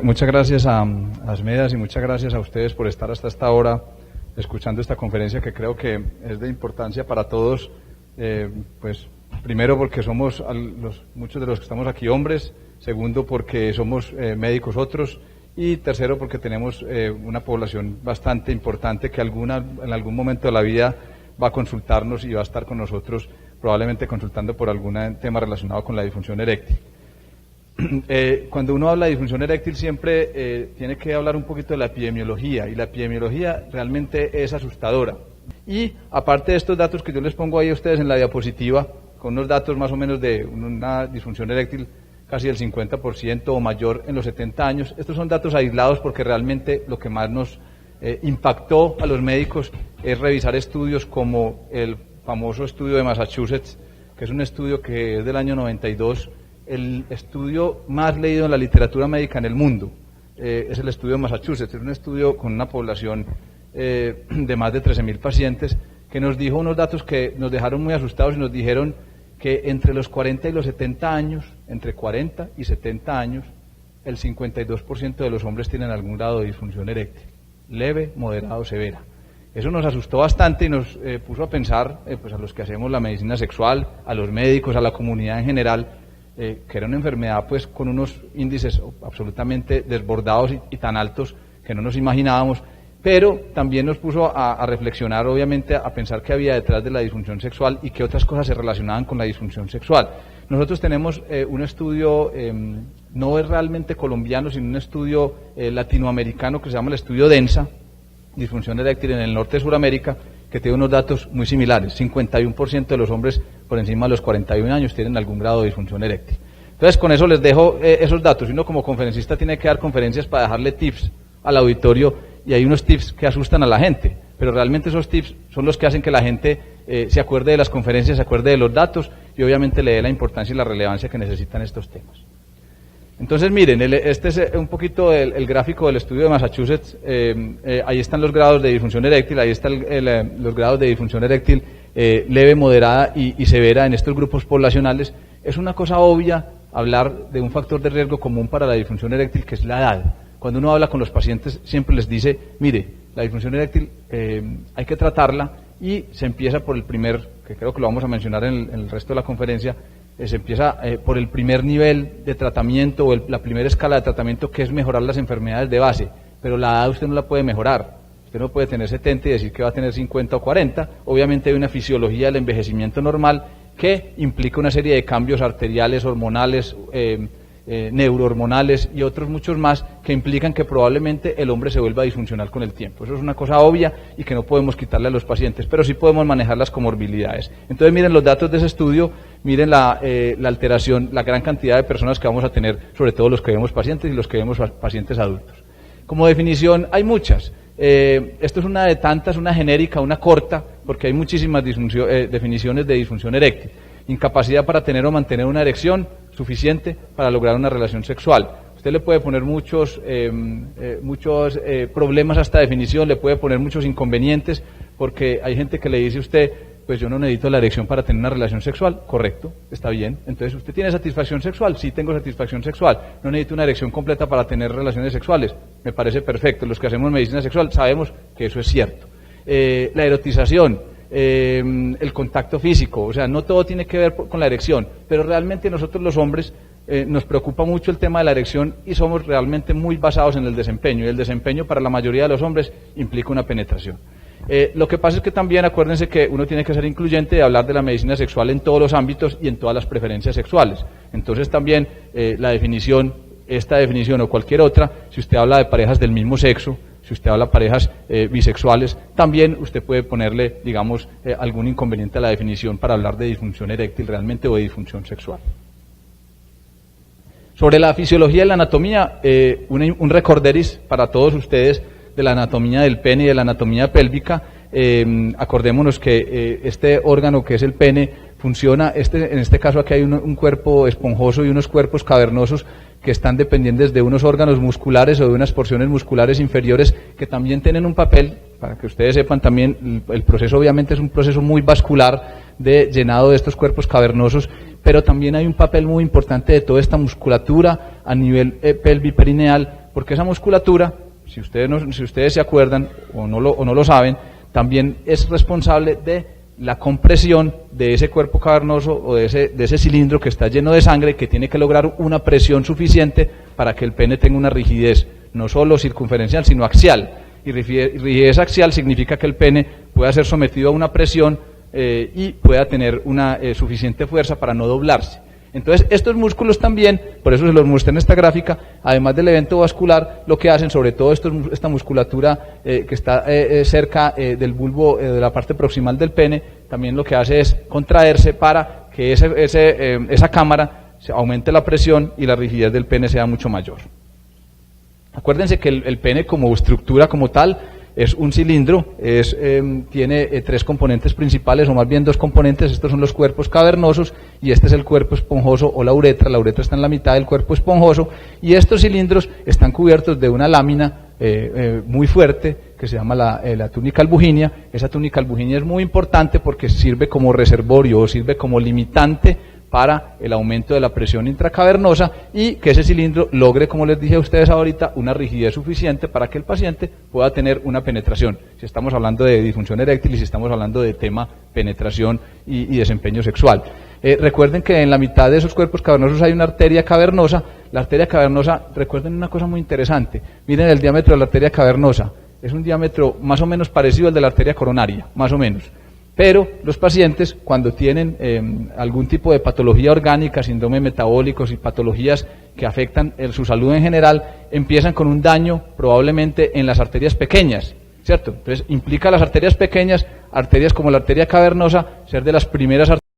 muchas gracias a Asmedas y muchas gracias a ustedes por estar hasta esta hora escuchando esta conferencia que creo que es de importancia para todos, pues primero porque somos muchos de los que estamos aquí hombres, segundo porque somos médicos otros y tercero porque tenemos una población bastante importante que en algún momento de la vida va a consultarnos y va a estar con nosotros probablemente consultando por algún tema relacionado con la disfunción eréctil. Cuando uno habla de disfunción eréctil siempre tiene que hablar un poquito de la epidemiología, y la epidemiología realmente es asustadora. Y aparte de estos datos que yo les pongo ahí a ustedes en la diapositiva, con unos datos más o menos de una disfunción eréctil casi del 50% o mayor en los 70 años, estos son datos aislados porque realmente lo que más nos impactó a los médicos es revisar estudios como el famoso estudio de Massachusetts, que es un estudio que es del año 92, el estudio más leído en la literatura médica en el mundo, es el estudio de Massachusetts, es un estudio con una población de más de 13.000 pacientes, que nos dijo unos datos que nos dejaron muy asustados y nos dijeron que entre los 40 y los 70 años, entre 40 y 70 años, el 52% de los hombres tienen algún grado de disfunción eréctil, leve, moderado, severa. Eso nos asustó bastante y nos puso a pensar, pues a los que hacemos la medicina sexual, a los médicos, a la comunidad en general, que era una enfermedad pues con unos índices absolutamente desbordados y tan altos que no nos imaginábamos, pero también nos puso a reflexionar, obviamente, a pensar qué había detrás de la disfunción sexual y qué otras cosas se relacionaban con la disfunción sexual. Nosotros tenemos un estudio, no es realmente colombiano, sino un estudio latinoamericano que se llama el estudio DENSA, disfunción eréctil en el norte de Sudamérica, que tiene unos datos muy similares. 51% de los hombres por encima de los 41 años tienen algún grado de disfunción eréctil. Entonces, con eso les dejo esos datos. Y uno como conferencista tiene que dar conferencias para dejarle tips al auditorio, y hay unos tips que asustan a la gente, pero realmente esos tips son los que hacen que la gente se acuerde de las conferencias, se acuerde de los datos y obviamente le dé la importancia y la relevancia que necesitan estos temas. Entonces miren, este es un poquito el gráfico del estudio de Massachusetts, ahí están los grados de disfunción eréctil, ahí están los grados de disfunción eréctil leve, moderada y severa en estos grupos poblacionales. Es una cosa obvia hablar de un factor de riesgo común para la disfunción eréctil, que es la edad. Cuando uno habla con los pacientes siempre les dice, mire, la disfunción eréctil hay que tratarla y se empieza por el primer, que creo que lo vamos a mencionar en el resto de la conferencia, se empieza por el primer nivel de tratamiento o la primera escala de tratamiento, que es mejorar las enfermedades de base, pero la edad usted no la puede mejorar, usted no puede tener 70 y decir que va a tener 50 o 40, obviamente hay una fisiología del envejecimiento normal que implica una serie de cambios arteriales, hormonales, neurohormonales y otros muchos más que implican que probablemente el hombre se vuelva disfuncional con el tiempo. Eso es una cosa obvia y que no podemos quitarle a los pacientes, pero sí podemos manejar las comorbilidades. Entonces miren los datos de ese estudio, miren la alteración, la gran cantidad de personas que vamos a tener, sobre todo los que vemos pacientes y los que vemos pacientes adultos. Como definición hay muchas. Esto es una de tantas, una genérica, una corta, porque hay muchísimas definiciones de disfunción eréctil. Incapacidad para tener o mantener una erección suficiente para lograr una relación sexual. Usted le puede poner muchos problemas a esta definición, le puede poner muchos inconvenientes, porque hay gente que le dice a usted, pues yo no necesito la erección para tener una relación sexual. Correcto, está bien. Entonces, ¿usted tiene satisfacción sexual? Sí, tengo satisfacción sexual. No necesito una erección completa para tener relaciones sexuales. Me parece perfecto. Los que hacemos medicina sexual sabemos que eso es cierto. La erotización, el contacto físico, o sea, no todo tiene que ver con la erección, pero realmente nosotros los hombres nos preocupa mucho el tema de la erección y somos realmente muy basados en el desempeño, y el desempeño para la mayoría de los hombres implica una penetración. Lo que pasa es que también acuérdense que uno tiene que ser incluyente de hablar de la medicina sexual en todos los ámbitos y en todas las preferencias sexuales. Entonces también esta definición o cualquier otra, si usted habla de parejas del mismo sexo, si usted habla de parejas bisexuales, también usted puede ponerle, digamos, algún inconveniente a la definición para hablar de disfunción eréctil realmente o de disfunción sexual. Sobre la fisiología y la anatomía, un recorderis para todos ustedes de la anatomía del pene y de la anatomía pélvica. Acordémonos que este órgano que es el pene funciona, en este caso aquí hay un cuerpo esponjoso y unos cuerpos cavernosos que están dependientes de unos órganos musculares o de unas porciones musculares inferiores que también tienen un papel, para que ustedes sepan también, el proceso obviamente es un proceso muy vascular de llenado de estos cuerpos cavernosos, pero también hay un papel muy importante de toda esta musculatura a nivel pelviperineal, porque esa musculatura, si ustedes se acuerdan o no lo saben, también es responsable de la compresión de ese cuerpo cavernoso o de ese cilindro que está lleno de sangre, que tiene que lograr una presión suficiente para que el pene tenga una rigidez, no solo circunferencial, sino axial. Y rigidez axial significa que el pene pueda ser sometido a una presión y pueda tener una suficiente fuerza para no doblarse. Entonces, estos músculos también, por eso se los muestra en esta gráfica, además del evento vascular, lo que hacen, sobre todo esta musculatura que está cerca del bulbo, de la parte proximal del pene, también lo que hace es contraerse para que esa cámara aumente la presión y la rigidez del pene sea mucho mayor. Acuérdense que el pene como estructura como tal es un cilindro, tiene tres componentes principales, o más bien dos componentes. Estos son los cuerpos cavernosos y este es el cuerpo esponjoso o la uretra. La uretra está en la mitad del cuerpo esponjoso y estos cilindros están cubiertos de una lámina muy fuerte que se llama la túnica albuginea. Esa túnica albuginea es muy importante porque sirve como reservorio o sirve como limitante para el aumento de la presión intracavernosa y que ese cilindro logre, como les dije a ustedes ahorita, una rigidez suficiente para que el paciente pueda tener una penetración. Si estamos hablando de disfunción eréctil y si estamos hablando de tema penetración y desempeño sexual. Recuerden que en la mitad de esos cuerpos cavernosos hay una arteria cavernosa. La arteria cavernosa, recuerden una cosa muy interesante, miren el diámetro de la arteria cavernosa, es un diámetro más o menos parecido al de la arteria coronaria, más o menos. Pero los pacientes, cuando tienen algún tipo de patología orgánica, síndrome metabólicos y patologías que afectan su salud en general, empiezan con un daño probablemente en las arterias pequeñas, ¿cierto? Entonces implica las arterias pequeñas, arterias como la arteria cavernosa, ser de las primeras arterias